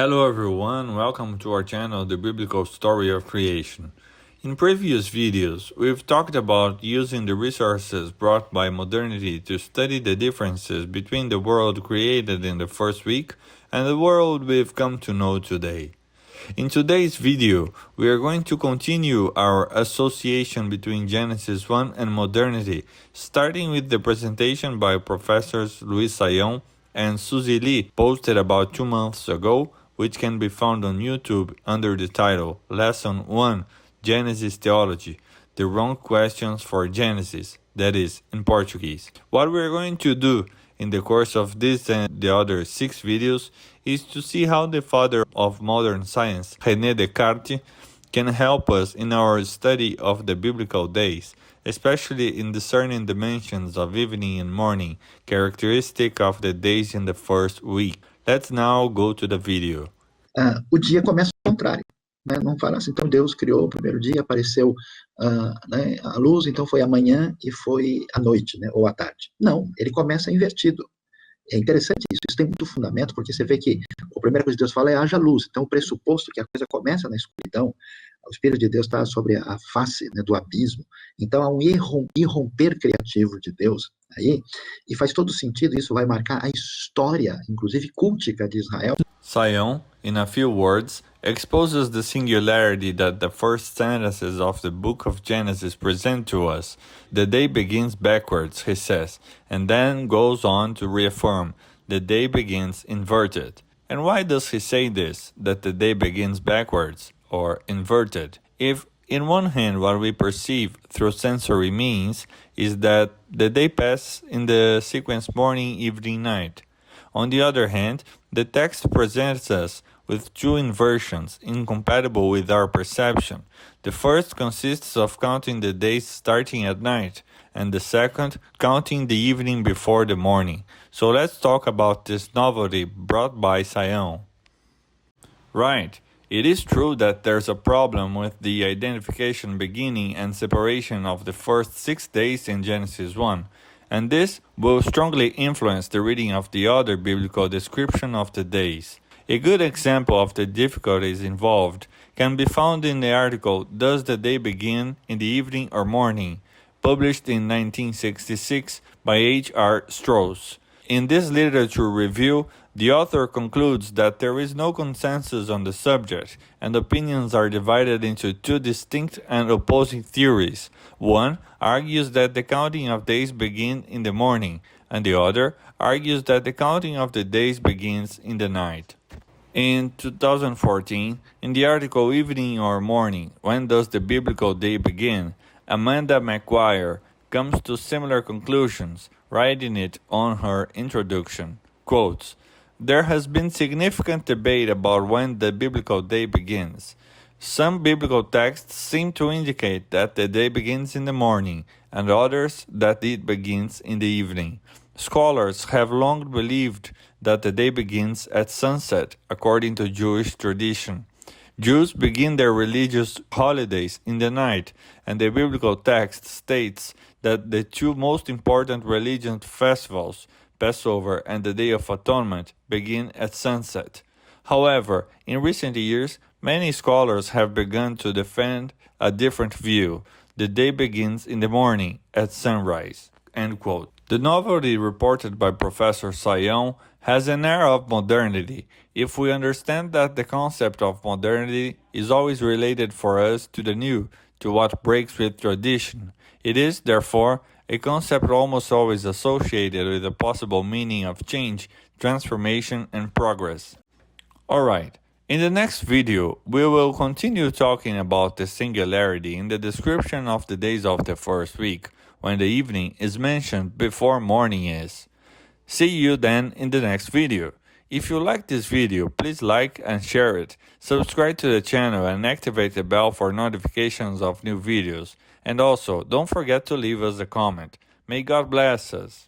Hello everyone, welcome to our channel, The Biblical Story of Creation. In previous videos, we've talked about using the resources brought by modernity to study the differences between the world created in the first week and the world we've come to know today. In today's video, we are going to continue our association between Genesis 1 and modernity, starting with the presentation by Professors Luis Saião and Susie Lee, posted about 2 months ago, which can be found on YouTube under the title Lesson 1, Genesis Theology, The Wrong Questions for Genesis, that is, in Portuguese. What we are going to do in the course of this and the other 6 videos is to see how the father of modern science, René Descartes, can help us in our study of the biblical days, especially in discerning dimensions of evening and morning, characteristic of the days in the first week. Let's now go to the video. O dia começa ao contrário, né? Não fala assim, então Deus criou o primeiro dia, apareceu né, a luz, então foi amanhã e foi a noite, né, ou a tarde. Não, ele começa invertido. É interessante isso tem muito fundamento, porque você vê que a primeira coisa que Deus fala é haja luz, então o pressuposto que a coisa começa na escuridão, o Espírito de Deus está sobre a face, né, do abismo, então há um irromper criativo de Deus aí, e faz todo sentido, isso vai marcar a história, inclusive cultica de Israel. Saião, in a few words, exposes the singularity that the first sentences of the book of Genesis present to us. The day begins backwards, he says, and then goes on to reaffirm, the day begins inverted. And why does he say this, that the day begins backwards, or inverted? If, in one hand, what we perceive through sensory means is that the day passes in the sequence morning, evening, night. On the other hand, the text presents us with 2 inversions incompatible with our perception. The first consists of counting the days starting at night, and the second counting the evening before the morning. So let's talk about this novelty brought by Saião. Right. It is true that there's a problem with the identification beginning and separation of the first 6 days in Genesis 1, and this will strongly influence the reading of the other biblical description of the days. A good example of the difficulties involved can be found in the article Does the Day Begin in the Evening or Morning?, published in 1966 by H.R. Strauss. In this literature review, the author concludes that there is no consensus on the subject, and opinions are divided into 2 distinct and opposing theories. One argues that the counting of days begins in the morning, and the other argues that the counting of the days begins in the night. In 2014, in the article Evening or Morning, When Does the Biblical Day Begin?, Amanda McGuire comes to similar conclusions, writing it on her introduction. Quotes, there has been significant debate about when the biblical day begins. Some biblical texts seem to indicate that the day begins in the morning, and others that it begins in the evening. Scholars have long believed that the day begins at sunset, according to Jewish tradition. Jews begin their religious holidays in the night, and the biblical text states that the 2 most important religious festivals, Passover and the Day of Atonement, begin at sunset. However, in recent years, many scholars have begun to defend a different view. The day begins in the morning, at sunrise. End quote. The novelty reported by Professor Saião has an air of modernity, if we understand that the concept of modernity is always related for us to the new, to what breaks with tradition. It is, therefore, a concept almost always associated with a possible meaning of change, transformation, and progress. Alright, in the next video, we will continue talking about the singularity in the description of the days of the first week, when the evening is mentioned before morning is. See you then in the next video. If you like this video, please like and share it, subscribe to the channel and activate the bell for notifications of new videos. And also, don't forget to leave us a comment. May God bless us.